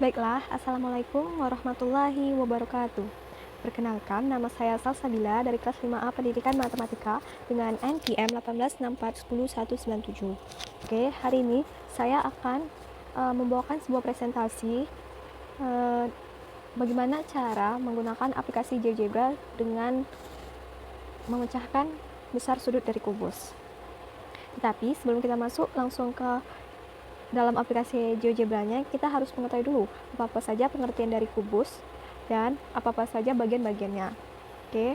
Baiklah, Assalamualaikum warahmatullahi wabarakatuh. Perkenalkan, nama saya Salsabila dari kelas 5A Pendidikan Matematika dengan NPM 186410197. Oke, hari ini saya akan membawakan sebuah presentasi bagaimana cara menggunakan aplikasi GeoGebra dengan memecahkan besar sudut dari kubus. Tetapi sebelum kita masuk langsung ke dalam aplikasi GeoGebra-nya, kita harus mengetahui dulu apa-apa saja pengertian dari kubus dan apa-apa saja bagian-bagiannya. Oke.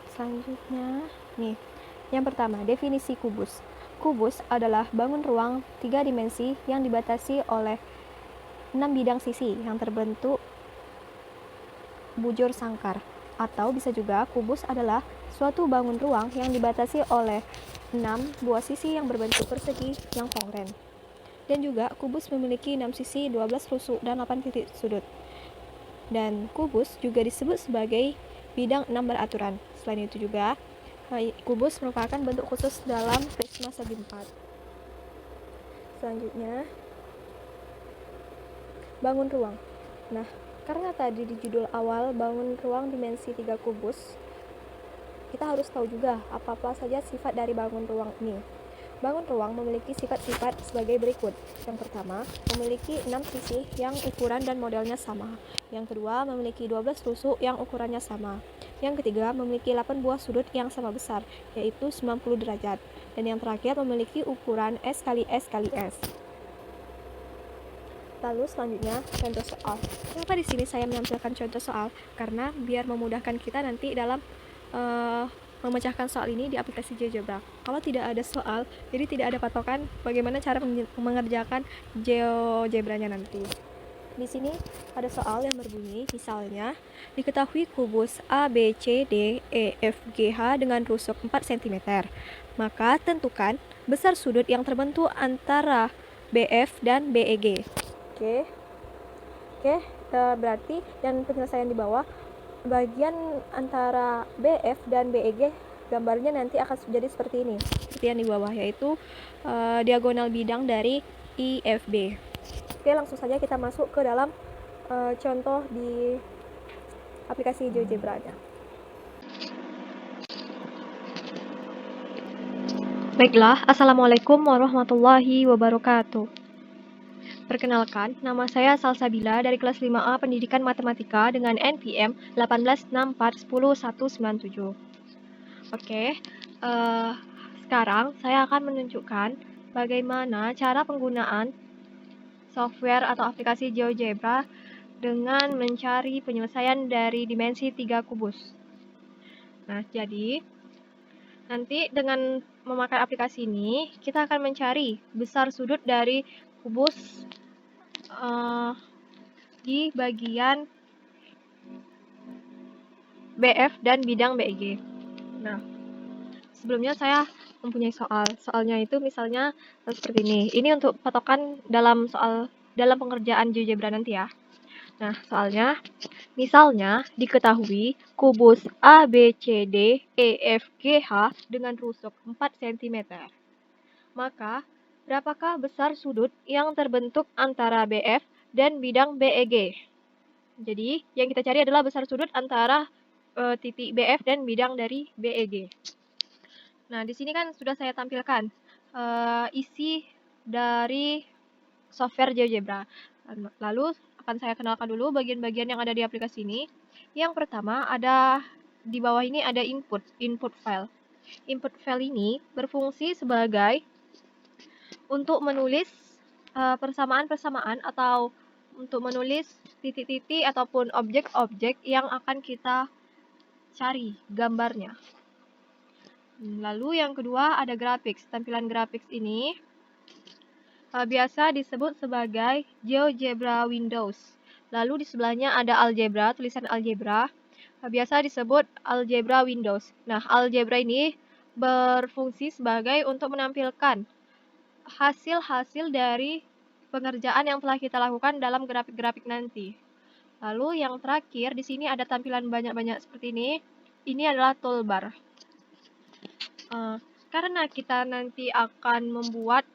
Selanjutnya, nih. Yang pertama, definisi kubus. Kubus adalah bangun ruang 3 dimensi yang dibatasi oleh 6 bidang sisi yang terbentuk bujur sangkar. Atau bisa juga kubus adalah suatu bangun ruang yang dibatasi oleh 6 buah sisi yang berbentuk persegi yang kongren. Dan juga kubus memiliki 6 sisi, 12 rusuk, dan 8 titik sudut. Dan kubus juga disebut sebagai bidang 6 beraturan. Selain itu juga, kubus merupakan bentuk khusus dalam prisma segi 4. Selanjutnya, bangun ruang. Nah, karena tadi di judul awal bangun ruang dimensi 3 kubus, kita harus tahu juga apa-apa saja sifat dari bangun ruang ini. Bangun ruang memiliki sifat-sifat sebagai berikut. Yang pertama, memiliki 6 sisi yang ukuran dan modelnya sama. Yang kedua, memiliki 12 rusuk yang ukurannya sama. Yang ketiga, memiliki 8 buah sudut yang sama besar, yaitu 90 derajat. Dan yang terakhir, memiliki ukuran S kali S kali S. Lalu selanjutnya contoh soal. Kenapa di sini saya menampilkan contoh soal? Karena biar memudahkan kita nanti dalam memecahkan soal ini di aplikasi GeoGebra. Kalau tidak ada soal, jadi tidak ada patokan bagaimana cara mengerjakan GeoGebra-nya nanti. Di sini ada soal yang berbunyi, misalnya, diketahui kubus A, B, C, D, E, F, G, H dengan rusuk 4 cm. Maka tentukan besar sudut yang terbentuk antara BF dan BEG. Oke, berarti dan penyelesaian di bawah, bagian antara BF dan BEG gambarnya nanti akan jadi seperti ini, seperti yang di bawah, yaitu diagonal bidang dari IFB. Oke, langsung saja kita masuk ke dalam contoh di aplikasi GeoGebra-nya. Baiklah, Assalamualaikum warahmatullahi wabarakatuh. Perkenalkan, nama saya Salsabila dari kelas 5A Pendidikan Matematika dengan NPM 186410197. Oke, sekarang saya akan menunjukkan bagaimana cara penggunaan software atau aplikasi GeoGebra dengan mencari penyelesaian dari dimensi 3 kubus. Nah, jadi nanti dengan memakai aplikasi ini, kita akan mencari besar sudut dari kubus di bagian BF dan bidang BEG. Nah, sebelumnya saya mempunyai soal. Soalnya itu misalnya seperti ini. Ini untuk patokan dalam pengerjaan GeoGebra nanti ya. Nah, soalnya, misalnya diketahui kubus A, B, C, D, E, F, G, H dengan rusuk 4 cm. Maka, berapakah besar sudut yang terbentuk antara BF dan bidang BEG? Jadi, yang kita cari adalah besar sudut antara titik BF dan bidang dari BEG. Nah, di sini kan sudah saya tampilkan isi dari software GeoGebra. Lalu akan saya kenalkan dulu bagian-bagian yang ada di aplikasi ini. Yang pertama ada di bawah ini ada input file. Input file ini berfungsi sebagai untuk menulis persamaan-persamaan atau untuk menulis titik-titik ataupun objek-objek yang akan kita cari gambarnya. Lalu yang kedua ada graphics. Tampilan graphics ini biasa disebut sebagai GeoGebra Windows. Lalu di sebelahnya ada algebra, tulisan algebra. Biasa disebut algebra Windows. Nah, algebra ini berfungsi sebagai untuk menampilkan hasil-hasil dari pengerjaan yang telah kita lakukan dalam grafik-grafik nanti. Lalu yang terakhir di sini ada tampilan banyak-banyak seperti ini. Ini adalah toolbar. Karena kita nanti akan membuat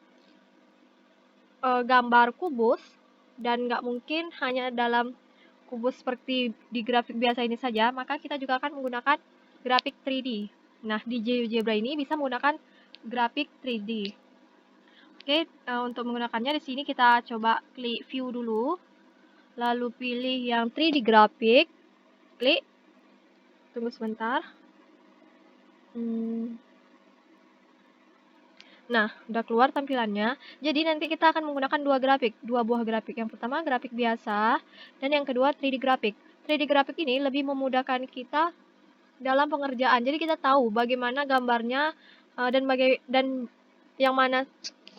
gambar kubus dan nggak mungkin hanya dalam kubus seperti di grafik biasa ini saja, maka kita juga akan menggunakan grafik 3D. Nah, di GeoGebra ini bisa menggunakan grafik 3D. Oke, untuk menggunakannya di sini kita coba klik view dulu, lalu pilih yang 3D grafik, klik, tunggu sebentar. Nah, udah keluar tampilannya. Jadi nanti kita akan menggunakan dua buah grafik. Yang pertama grafik biasa, dan yang kedua 3D grafik. 3D grafik ini lebih memudahkan kita dalam pengerjaan. Jadi kita tahu bagaimana gambarnya dan yang mana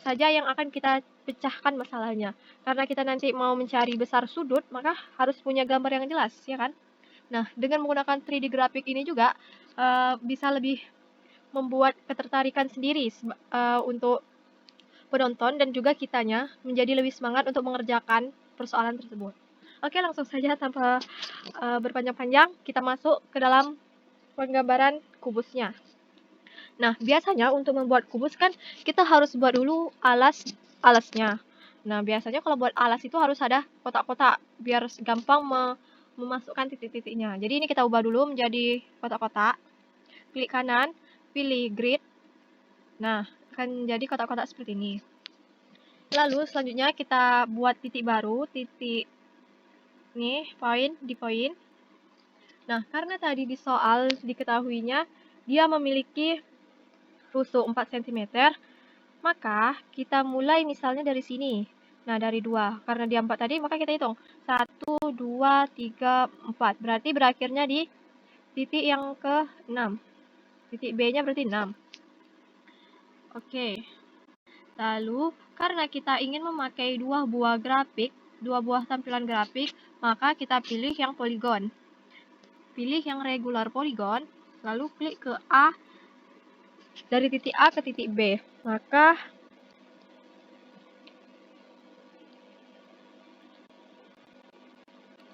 saja yang akan kita pecahkan masalahnya. Karena kita nanti mau mencari besar sudut, maka harus punya gambar yang jelas, ya kan? Nah, dengan menggunakan 3D grafik ini juga bisa lebih membuat ketertarikan sendiri untuk penonton dan juga kitanya menjadi lebih semangat untuk mengerjakan persoalan tersebut. Oke, langsung saja tanpa berpanjang-panjang, kita masuk ke dalam penggambaran kubusnya. Nah, biasanya untuk membuat kubus kan kita harus buat dulu alasnya. Nah, biasanya kalau buat alas itu harus ada kotak-kotak biar gampang memasukkan titik-titiknya. Jadi ini kita ubah dulu menjadi kotak-kotak. Klik kanan, pilih grid. Nah, akan jadi kotak-kotak seperti ini. Lalu selanjutnya kita buat titik baru, titik nih, di poin. Nah, karena tadi di soal diketahuinya dia memiliki rusuk 4 cm, maka kita mulai misalnya dari sini. Nah, dari 2. Karena dia 4 tadi, maka kita hitung. 1, 2, 3, 4. Berarti berakhirnya di titik yang ke-6. Titik B-nya berarti 6. Oke. Lalu, karena kita ingin memakai dua buah tampilan grafik, maka kita pilih yang poligon. Pilih yang regular poligon, lalu klik ke A, dari titik A ke titik B. Maka,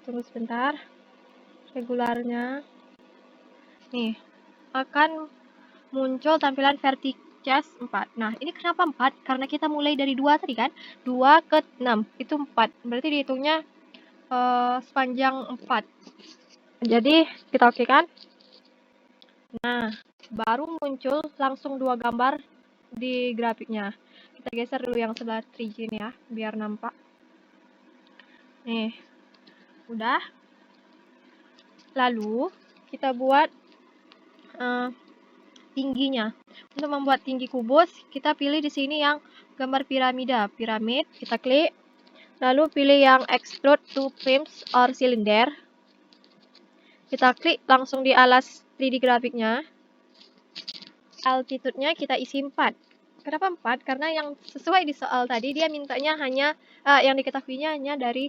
tunggu sebentar, regularnya, nih, akan muncul tampilan vertices 4. Nah, ini kenapa 4? Karena kita mulai dari 2 tadi kan? 2 ke 6, itu 4. Berarti dihitungnya sepanjang 4. Jadi, kita oke kan? Nah, baru muncul langsung 2 gambar di grafiknya. Kita geser dulu yang sebelah 3G ini ya, biar nampak. Nih, udah. Lalu, kita buat tingginya. Untuk membuat tinggi kubus, kita pilih di sini yang gambar piramid, kita klik. Lalu pilih yang extrude to frames or cylinder. Kita klik langsung di alas 3D grafiknya. Altitude-nya kita isi 4. Kenapa 4? Karena yang sesuai di soal tadi dia mintanya hanya yang diketahuinya hanya dari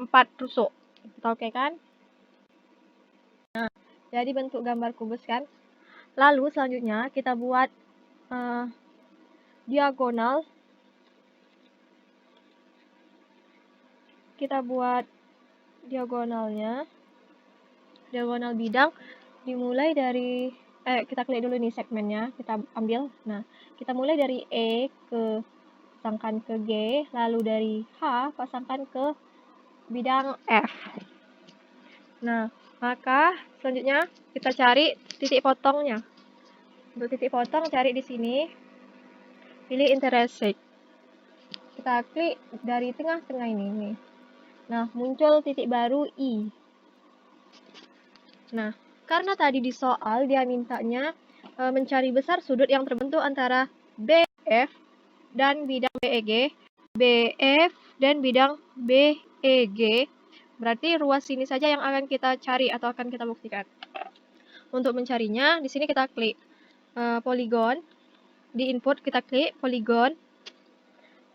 4 rusuk. Kita oke kan? Nah, jadi bentuk gambar kubus kan. Lalu selanjutnya kita buat diagonal. Kita buat diagonalnya. Diagonal bidang dimulai dari kita klik dulu nih segmennya, kita ambil. Nah, kita mulai dari E ke pasangkan ke G, lalu dari H pasangkan ke bidang F. Nah, maka selanjutnya kita cari titik potongnya. Untuk titik potong cari di sini, pilih intersect. Kita klik dari tengah-tengah ini nih. Nah, muncul titik baru I. Nah, karena tadi di soal dia mintanya mencari besar sudut yang terbentuk antara BF dan bidang BEG, BF dan bidang BEG, berarti ruas sini saja yang akan kita cari atau akan kita buktikan. Untuk mencarinya, di sini kita klik poligon, di input kita klik poligon,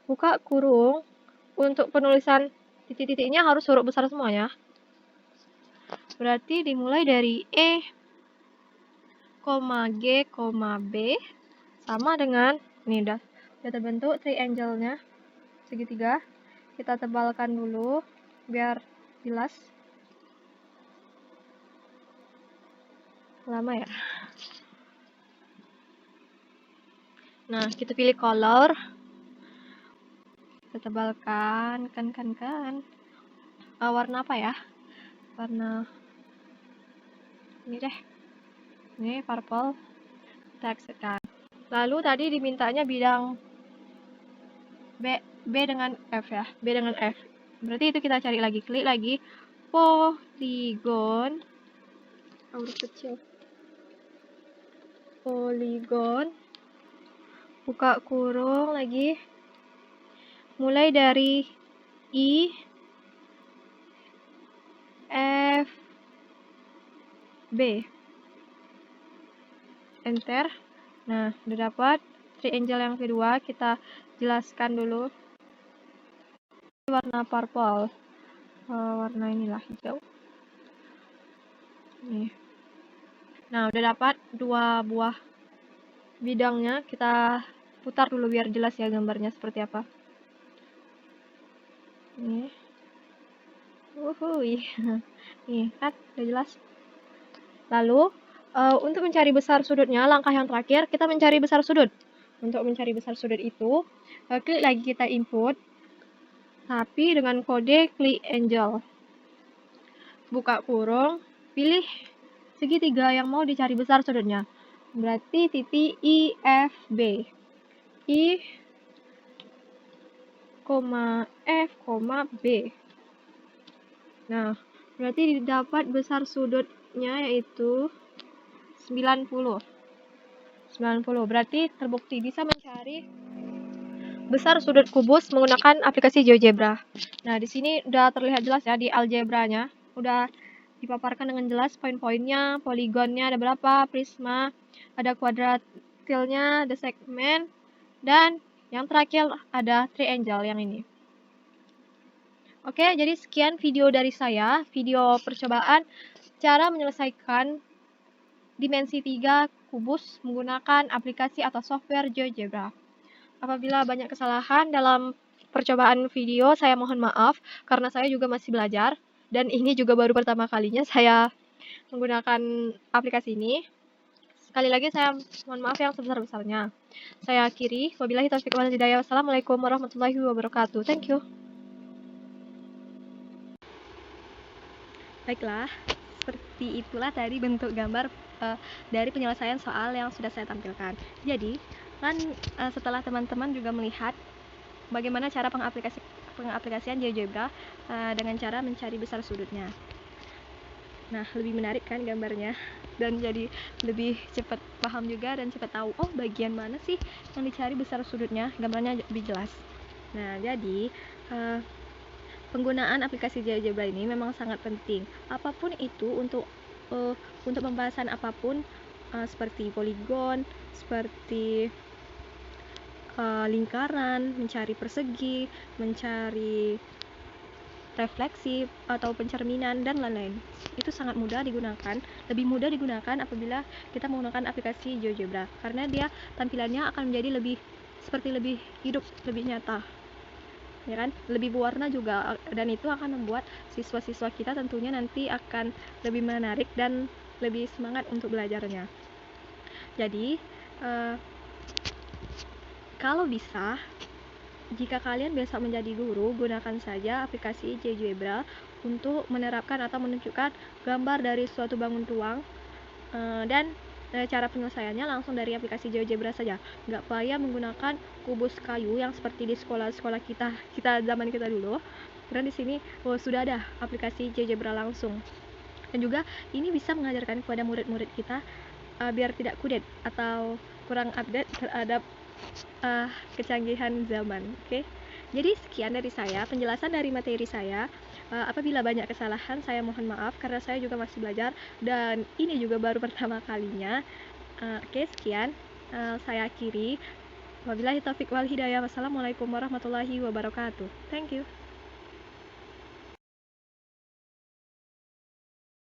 buka kurung. Untuk penulisan titik-titiknya harus huruf besar semua ya. Berarti dimulai dari E, G, B sama dengan ini udah terbentuk triangle-nya segitiga. Kita tebalkan dulu biar jelas. Lama ya. Nah, kita pilih color. kita tebalkan, kan. Warna apa ya? Warna ini deh. Ini purple. Kita exitkan. Lalu tadi dimintanya bidang B dengan F ya. B dengan F. Berarti itu kita cari lagi, klik lagi poligon. Huruf kecil. Poligon. Buka kurung lagi. Mulai dari I F B. Enter. Nah, udah dapat triangle yang kedua. Kita jelaskan dulu. Warna purple. Warna inilah hijau. Nih. Nah, udah dapat 2 buah bidangnya. Kita putar dulu biar jelas ya gambarnya seperti apa. Nih. Wuhui. Nih, kan udah jelas. Lalu, untuk mencari besar sudutnya, langkah yang terakhir, kita mencari besar sudut. Untuk mencari besar sudut itu, klik lagi kita input, tapi dengan kode klik angle. Buka kurung, pilih segitiga yang mau dicari besar sudutnya. Berarti titik IFB. I, F, B. Nah, berarti didapat besar sudutnya yaitu 90. Berarti terbukti bisa mencari besar sudut kubus menggunakan aplikasi GeoGebra. Nah, di sini udah terlihat jelas ya di algebranya. Udah dipaparkan dengan jelas poin-poinnya, poligonnya ada berapa, prisma, ada kuadratilnya, ada segmen, dan yang terakhir ada triangle yang ini. Oke, jadi sekian video dari saya, video percobaan cara menyelesaikan dimensi 3 kubus menggunakan aplikasi atau software GeoGebra. Apabila banyak kesalahan dalam percobaan video, saya mohon maaf karena saya juga masih belajar dan ini juga baru pertama kalinya saya menggunakan aplikasi ini. Sekali lagi saya mohon maaf yang sebesar-besarnya. Saya akhiri. Wabillahi taufiq wal hidayah. Wassalamualaikum warahmatullahi wabarakatuh. Thank you. Baiklah, seperti itulah tadi bentuk gambar dari penyelesaian soal yang sudah saya tampilkan. Jadi, kan setelah teman-teman juga melihat bagaimana cara pengaplikasian GeoGebra dengan cara mencari besar sudutnya. Nah, lebih menarik kan gambarnya, dan jadi lebih cepat paham juga dan cepat tahu, oh bagian mana sih yang dicari besar sudutnya, gambarnya lebih jelas. Nah, jadi penggunaan aplikasi GeoGebra ini memang sangat penting. Apapun itu untuk pembahasan apapun seperti poligon, seperti lingkaran, mencari persegi, mencari refleksi atau pencerminan dan lain-lain. Itu sangat mudah digunakan, lebih mudah digunakan apabila kita menggunakan aplikasi GeoGebra karena dia tampilannya akan menjadi lebih hidup, lebih nyata. Ya kan, lebih berwarna juga, dan itu akan membuat siswa-siswa kita tentunya nanti akan lebih menarik dan lebih semangat untuk belajarnya. Jadi kalau bisa, jika kalian besok menjadi guru, gunakan saja aplikasi GeoGebra untuk menerapkan atau menunjukkan gambar dari suatu bangun tuang dan cara penyelesaiannya langsung dari aplikasi GeoGebra saja. Nggak payah menggunakan kubus kayu yang seperti di sekolah-sekolah kita zaman kita dulu. Karena di sini sudah ada aplikasi GeoGebra langsung. Dan juga ini bisa mengajarkan kepada murid-murid kita biar tidak kudet atau kurang update terhadap kecanggihan zaman. Oke. Jadi sekian dari saya, penjelasan dari materi saya. Apabila banyak kesalahan, saya mohon maaf karena saya juga masih belajar dan ini juga baru pertama kalinya. Oke, sekian. Saya akhiri. Wabillahi taufiq wal hidayah. Wassalamualaikum warahmatullahi wabarakatuh. Thank you.